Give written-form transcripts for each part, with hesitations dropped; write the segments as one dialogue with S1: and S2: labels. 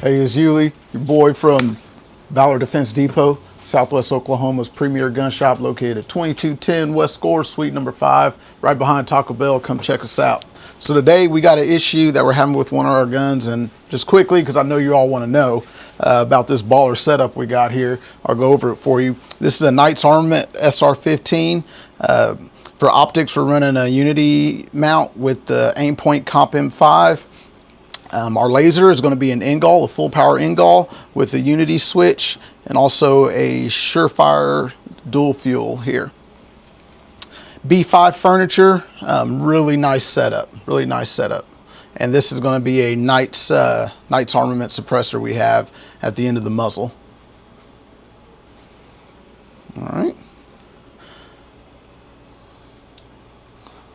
S1: Hey, it's Yuli, your boy from Valor Defense Depot, Southwest Oklahoma's premier gun shop located at 2210 West Gore, Suite number 5, right behind Taco Bell. Come check us out. So today we got an issue that we're having with one of our guns, and just quickly, because I know you all want to know about this baller setup we got here, I'll go over it for you. This is a Knight's Armament SR15. For optics, we're running a Unity mount with the Aimpoint Comp M5. Our laser is going to be an Ingall, a full power Ingall with a Unity switch, and also a Surefire dual fuel here. B5 furniture, really nice setup, And this is going to be a Knight's Armament suppressor we have at the end of the muzzle. All right.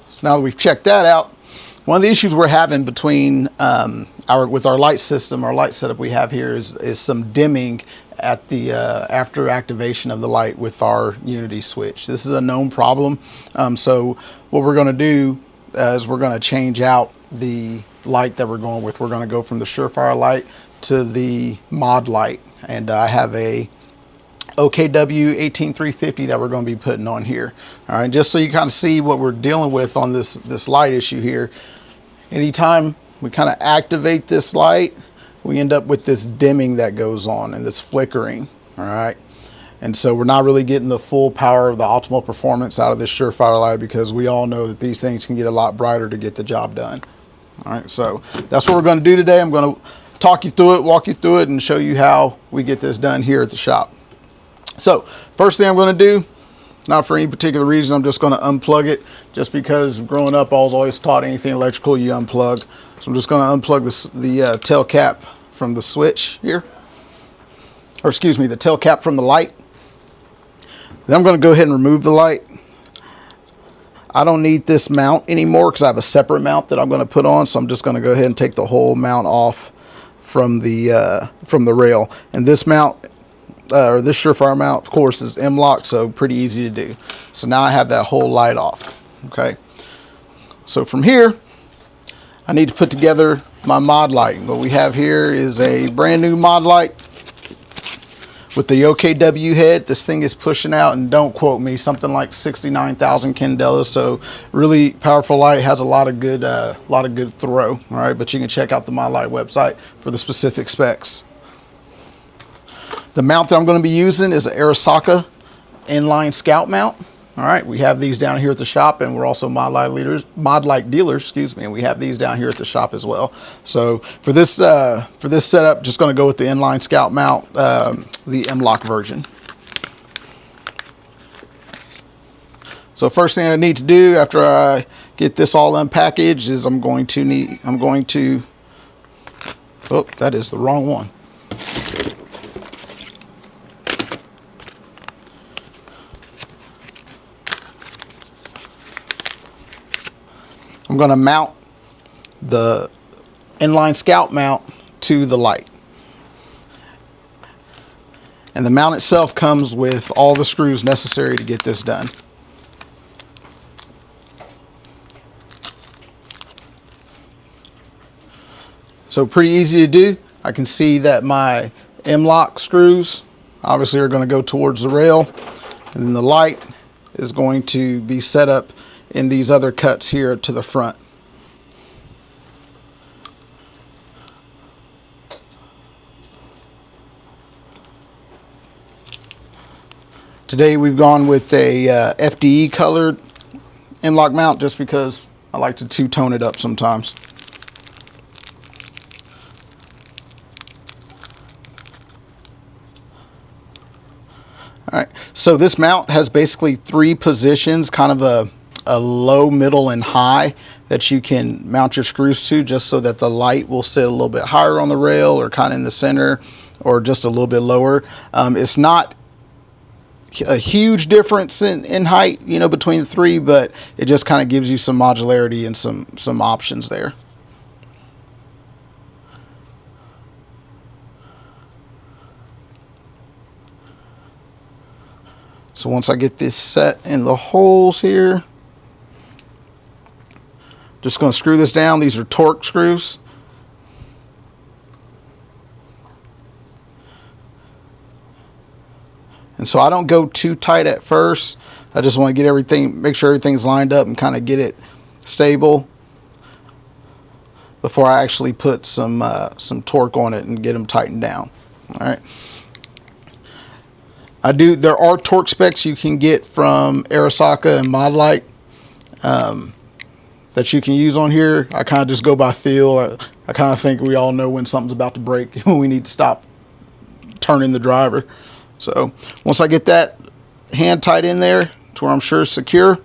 S1: So now that we've checked that out, one of the issues we're having between with our light system, our light setup we have here is some dimming at the after activation of the light with our Unity switch. This is a known problem. So what we're going to do is we're going to change out the light that we're going with. We're going to go from the Surefire light to the Modlite, and I have a OKW-18350 that we're going to be putting on here. All right, just so you kind of see what we're dealing with on this light issue here. Anytime we kind of activate this light, we end up with this dimming that goes on and this flickering. All right, and so we're not really getting the full power of the optimal performance out of this Surefire light, because we all know that these things can get a lot brighter to get the job done. All right, so that's what we're going to do today. I'm going to talk you through it, walk you through it, and show you how we get this done here at the shop. So first thing I'm going to do, not for any particular reason, I'm just going to unplug it, just because growing up I was always taught anything electrical you unplug. So I'm just going to unplug the tail cap from the switch here, or excuse me, the tail cap from the light. Then I'm going to go ahead and remove the light. I don't need this mount anymore because I have a separate mount that I'm going to put on, so I'm just going to go ahead and take the whole mount off from the rail. And this mount, or this Surefire mount, of course, is M-lock, so pretty easy to do. So now I have that whole light off. Okay, so from here I need to put together my Modlite. What we have here is a brand new Modlite with the OKW head. This thing is pushing out, and don't quote me, something like 69,000 candelas. So really powerful light, has a lot of good throw. All right, but you can check out the Modlite website for the specific specs. The mount that I'm going to be using is an Arisaka inline scout mount. All right, we have these down here at the shop, and we're also Modlite dealers, excuse me, and we have these down here at the shop as well. So for this setup, just going to go with the inline scout mount, the M-lock version. So first thing I need to do after I get this all unpackaged is I'm going to, oh, that is the wrong one. I'm going to mount the inline scout mount to the light. And the mount itself comes with all the screws necessary to get this done. So pretty easy to do. I can see that my M-lock screws obviously are going to go towards the rail, and then the light is going to be set up in these other cuts here to the front. Today we've gone with a FDE colored M-lock mount, just because I like to two-tone it up sometimes. All right, so this mount has basically 3 positions, kind of a low, middle, and high, that you can mount your screws to, just so that the light will sit a little bit higher on the rail, or kind of in the center, or just a little bit lower. It's not a huge difference in height, you know, between the 3, but it just kind of gives you some modularity and some options there. So once I get this set in the holes here, just going to screw this down. These are torque screws. And so I don't go too tight at first. I just want to get everything, make sure everything's lined up and kind of get it stable before I actually put some torque on it and get them tightened down. All right. There are torque specs you can get from Arisaka and Modlite that you can use on here. I kind of just go by feel. I kind of think we all know when something's about to break, when we need to stop turning the driver. So once I get that hand tight in there to where I'm sure it's secure,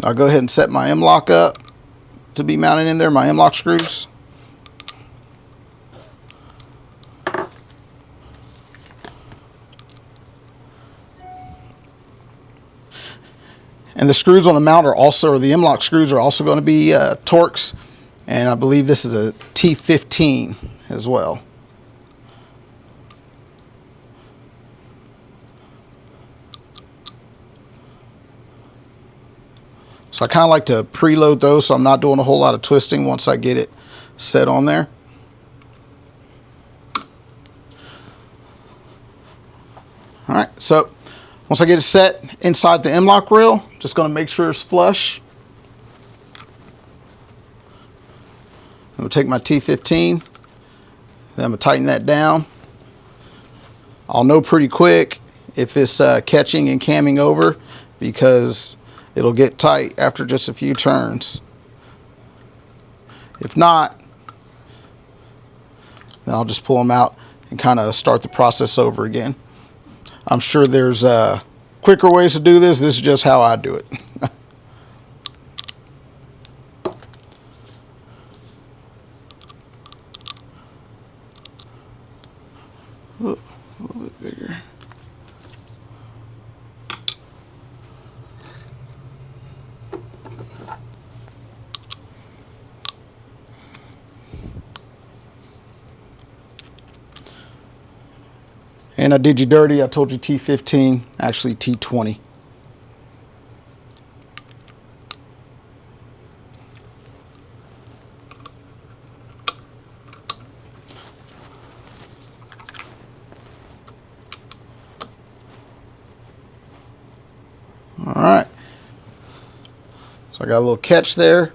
S1: I'll go ahead and set my M-lock up to be mounted in there, my M-lock screws. And the screws on the mount are also, or the M-lock screws are also going to be Torx, and I believe this is a T15 as well. So I kind of like to preload those so I'm not doing a whole lot of twisting once I get it set on there. All right, so once I get it set inside the M-lock rail, just going to make sure it's flush. I'm going to take my T15, then I'm going to tighten that down. I'll know pretty quick if it's catching and camming over, because it'll get tight after just a few turns. If not, then I'll just pull them out and kind of start the process over again. I'm sure there's quicker ways to do this. This is just how I do it. A little bit bigger. And I did you dirty. I told you T15, actually T20. All right. So I got a little catch there.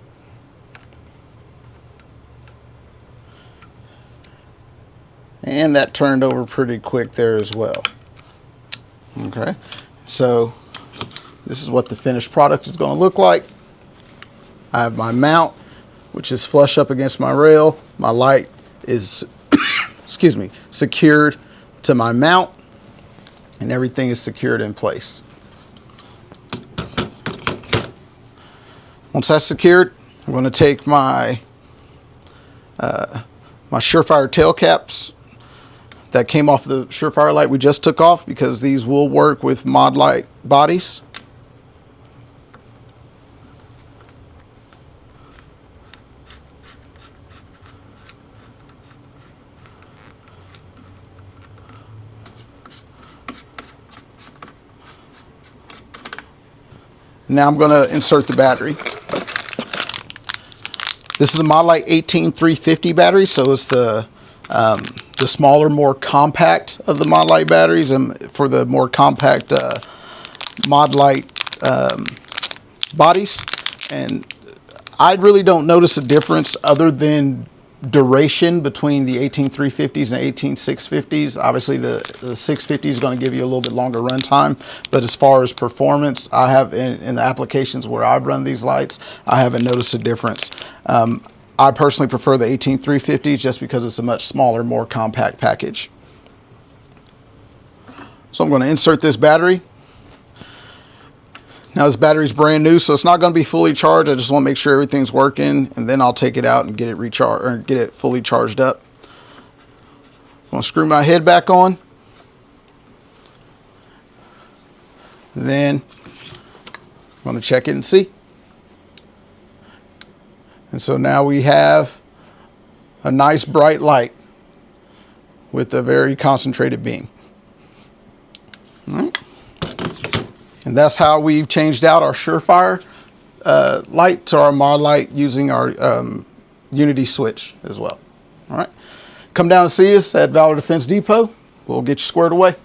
S1: And that turned over pretty quick there as well. Okay, so this is what the finished product is going to look like. I have my mount, which is flush up against my rail. My light is, excuse me, secured to my mount, and everything is secured in place. Once that's secured, I'm going to take my my Surefire tail caps that came off the Surefire light we just took off, because these will work with Modlite bodies. Now I'm going to insert the battery. This is a Modlite 18350 battery, so it's the smaller, more compact of the Modlite batteries, and for the more compact Modlite bodies. And I really don't notice a difference other than duration between the 18350s and 18650s. Obviously the 650 is going to give you a little bit longer run time, but as far as performance, I have in the applications where I've run these lights, I haven't noticed a difference. I personally prefer the 18350s just because it's a much smaller, more compact package. So I'm going to insert this battery. Now this battery's brand new, so it's not going to be fully charged. I just want to make sure everything's working, and then I'll take it out and get it recharged, or get it fully charged up. I'm going to screw my head back on. Then I'm going to check it and see. And so now we have a nice bright light with a very concentrated beam. All right. And that's how we've changed out our Surefire light to our Modlite using our Unity switch as well. All right. Come down and see us at Valor Defense Depot. We'll get you squared away.